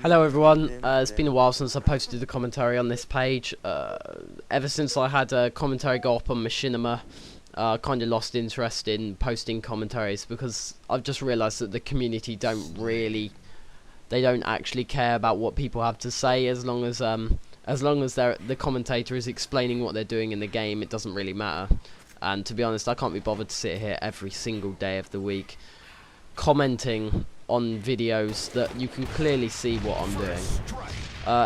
Hello everyone, it's been a while since I posted a commentary on this page. Ever since I had a commentary go up on Machinima, I kind of lost interest in posting commentaries because I've just realised that the community don't actually care about what people have to say. As long as the commentator is explaining what they're doing in the game, it doesn't really matter. And to be honest, I can't be bothered to sit here every single day of the week commenting on videos that you can clearly see what I'm doing.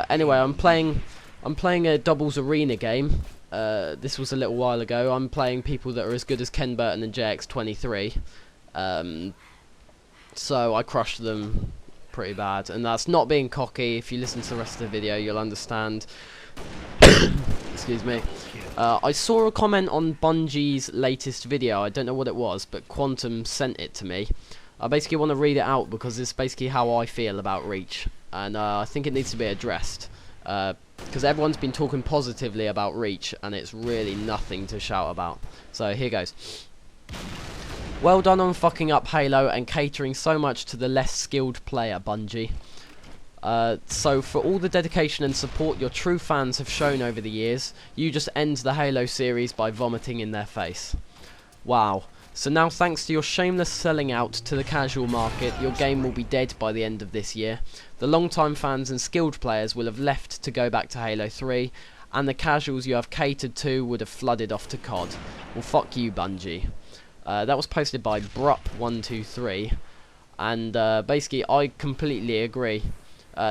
Anyway, I'm playing a doubles arena game. This was a little while ago. I'm playing people that are as good as Ken Burton and JX23. So I crushed them pretty bad, and that's not being cocky. If you listen to the rest of the video, you'll understand. Excuse me. I saw a comment on Bungie's latest video. I don't know what it was, but Quantum sent it to me. I basically want to read it out because it's basically how I feel about Reach, and I think it needs to be addressed because everyone's been talking positively about Reach and it's really nothing to shout about. So here goes. Well done on fucking up Halo and catering so much to the less skilled player, Bungie. So for all the dedication and support your true fans have shown over the years, you just end the Halo series by vomiting in their face. Wow. So now, thanks to your shameless selling out to the casual market, your game will be dead by the end of this year. The long-time fans and skilled players will have left to go back to Halo 3, and the casuals you have catered to would have flooded off to COD. Well, fuck you, Bungie. That was posted by Brup123, and basically I completely agree.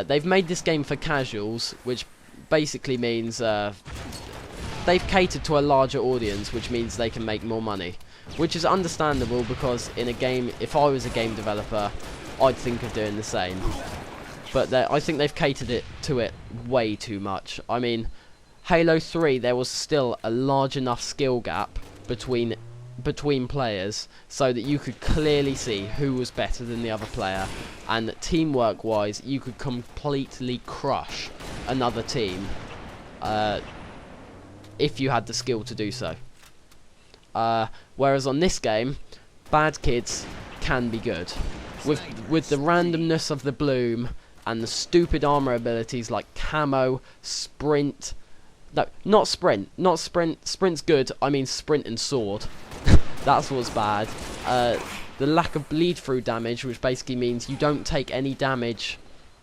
They've made this game for casuals, which basically means they've catered to a larger audience, which means they can make more money. Which is understandable, because in a game, if I was a game developer, I'd think of doing the same. But I think they've catered to it way too much. I mean, Halo 3, there was still a large enough skill gap between players so that you could clearly see who was better than the other player, and teamwork wise you could completely crush another team if you had the skill to do so. Whereas on this game, bad kids can be good. With the randomness of the bloom and the stupid armor abilities like camo, sprint. No, not sprint. Not sprint. Sprint's good. I mean sprint and sword. That's what's bad. The lack of bleed through damage, which basically means you don't take any damage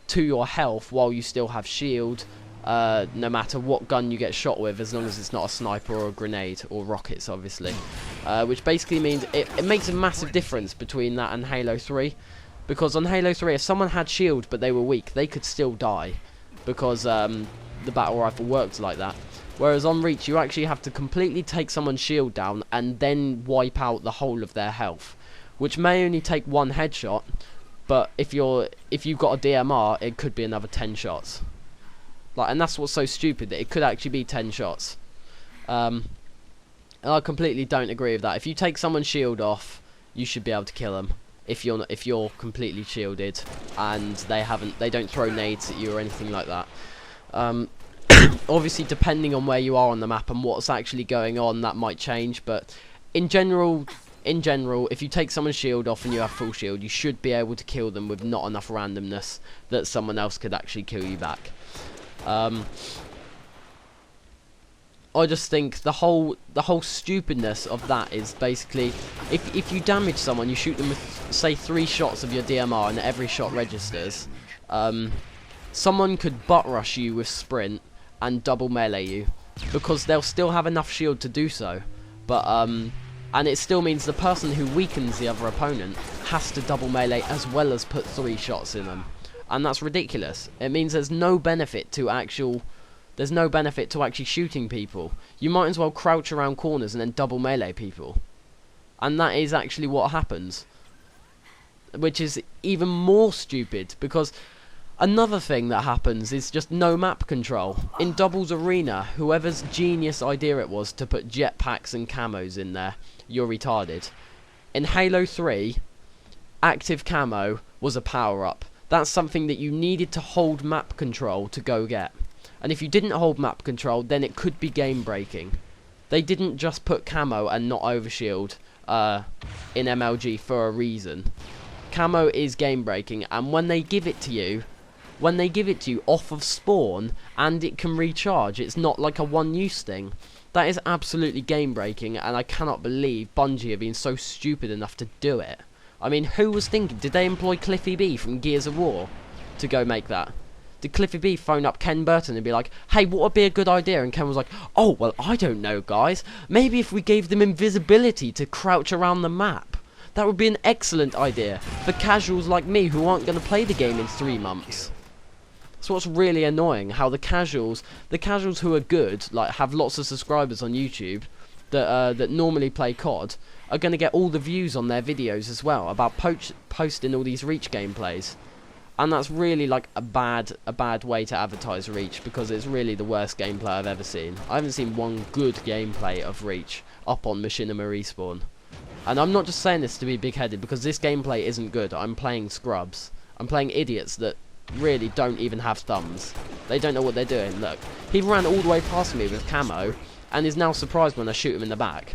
to your health while you still have shield. No matter what gun you get shot with, as long as it's not a sniper or a grenade or rockets, obviously. Which basically means it makes a massive difference between that and Halo 3. Because on Halo 3, if someone had shield but they were weak, they could still die. Because the battle rifle works like that. Whereas on Reach, you actually have to completely take someone's shield down and then wipe out the whole of their health. Which may only take one headshot, but if you've got a DMR, it could be another 10 shots. And that's what's so stupid, that it could actually be 10 shots. And I completely don't agree with that. If you take someone's shield off, you should be able to kill them. If you're completely shielded and they don't throw nades at you or anything like that. Obviously, depending on where you are on the map and what's actually going on, that might change. But in general, if you take someone's shield off and you have full shield, you should be able to kill them with not enough randomness that someone else could actually kill you back. I just think the whole stupidness of that is basically, if you damage someone, you shoot them with, say, 3 shots of your DMR and every shot registers. Someone could butt rush you with sprint and double melee you, because they'll still have enough shield to do so. But and it still means the person who weakens the other opponent has to double melee as well as put 3 shots in them. And that's ridiculous. It means there's no benefit to actually shooting people. You might as well crouch around corners and then double melee people. And that is actually what happens. Which is even more stupid, because another thing that happens is just no map control. In Doubles Arena, whoever's genius idea it was to put jetpacks and camos in there, you're retarded. In Halo 3, active camo was a power-up. That's something that you needed to hold map control to go get. And if you didn't hold map control, then it could be game breaking. They didn't just put camo and not overshield in MLG for a reason. Camo is game breaking, and when they give it to you, off of spawn, and it can recharge, it's not like a one-use thing. That is absolutely game breaking, and I cannot believe Bungie have been so stupid enough to do it. I mean, who was thinking? Did they employ Cliffy B from Gears of War to go make that? Did Cliffy B phone up Ken Burton and be like, hey, what would be a good idea? And Ken was like, oh, well, I don't know, guys. Maybe if we gave them invisibility to crouch around the map. That would be an excellent idea for casuals like me who aren't going to play the game in 3 months. That's what's really annoying, how the casuals who are good, like have lots of subscribers on YouTube, that normally play COD, are going to get all the views on their videos as well, about posting all these Reach gameplays. And that's really like a bad way to advertise Reach, because it's really the worst gameplay I've ever seen. I haven't seen one good gameplay of Reach up on Machinima Respawn. And I'm not just saying this to be big-headed, because this gameplay isn't good. I'm playing scrubs. I'm playing idiots that really don't even have thumbs. They don't know what they're doing. Look, he ran all the way past me with camo, and is now surprised when I shoot him in the back.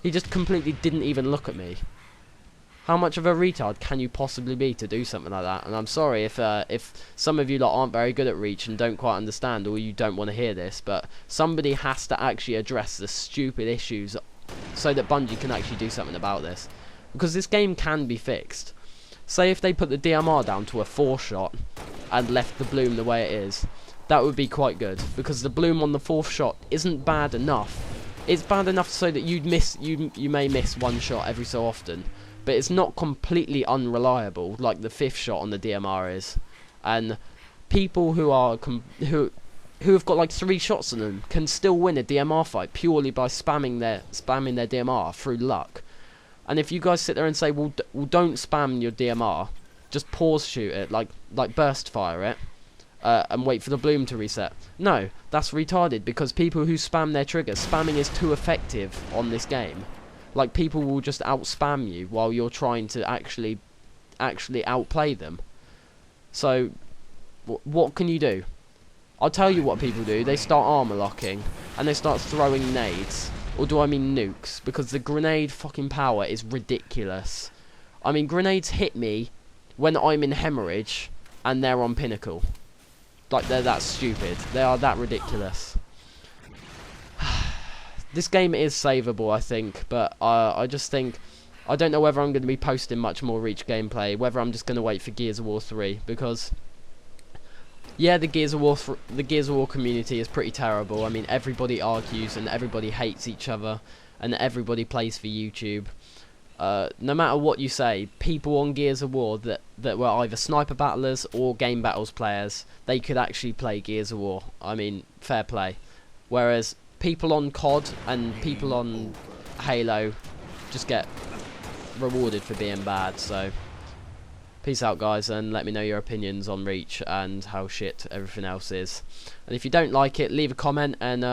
He just completely didn't even look at me. How much of a retard can you possibly be to do something like that? And I'm sorry if some of you lot aren't very good at Reach and don't quite understand, or you don't want to hear this, but somebody has to actually address the stupid issues so that Bungie can actually do something about this. Because this game can be fixed. Say if they put the DMR down to a 4-shot and left the bloom the way it is, that would be quite good, because the bloom on the 4th shot isn't bad enough. It's bad enough so that you may miss one shot every so often, but it's not completely unreliable like the 5th shot on the DMR is. And people who have got like 3 shots on them can still win a DMR fight purely by spamming their DMR through luck. And if you guys sit there and say, well don't spam your DMR, just pause shoot it, like burst fire it, and wait for the bloom to reset. No, that's retarded, because people who spam their triggers, spamming is too effective on this game. Like, people will just out-spam you while you're trying to actually outplay them. So, what can you do? I'll tell you what people do. They start armor locking, and they start throwing nades. Or do I mean nukes? Because the grenade fucking power is ridiculous. I mean, grenades hit me when I'm in hemorrhage, and they're on pinnacle. Like, they're that stupid. They are that ridiculous. This game is savable, I think, but I just think, I don't know whether I'm going to be posting much more Reach gameplay, whether I'm just going to wait for Gears of War 3, because, yeah, the Gears of War community is pretty terrible. I mean, everybody argues and everybody hates each other, and everybody plays for YouTube. No matter what you say, people on Gears of War that were either sniper battlers or game battles players, they could actually play Gears of War. I mean, fair play. Whereas people on COD and people on Halo just get rewarded for being bad. So peace out, guys, and let me know your opinions on Reach and how shit everything else is. And if you don't like it, leave a comment, and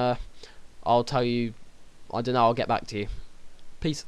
I'll tell you, I don't know, I'll get back to you. Peace.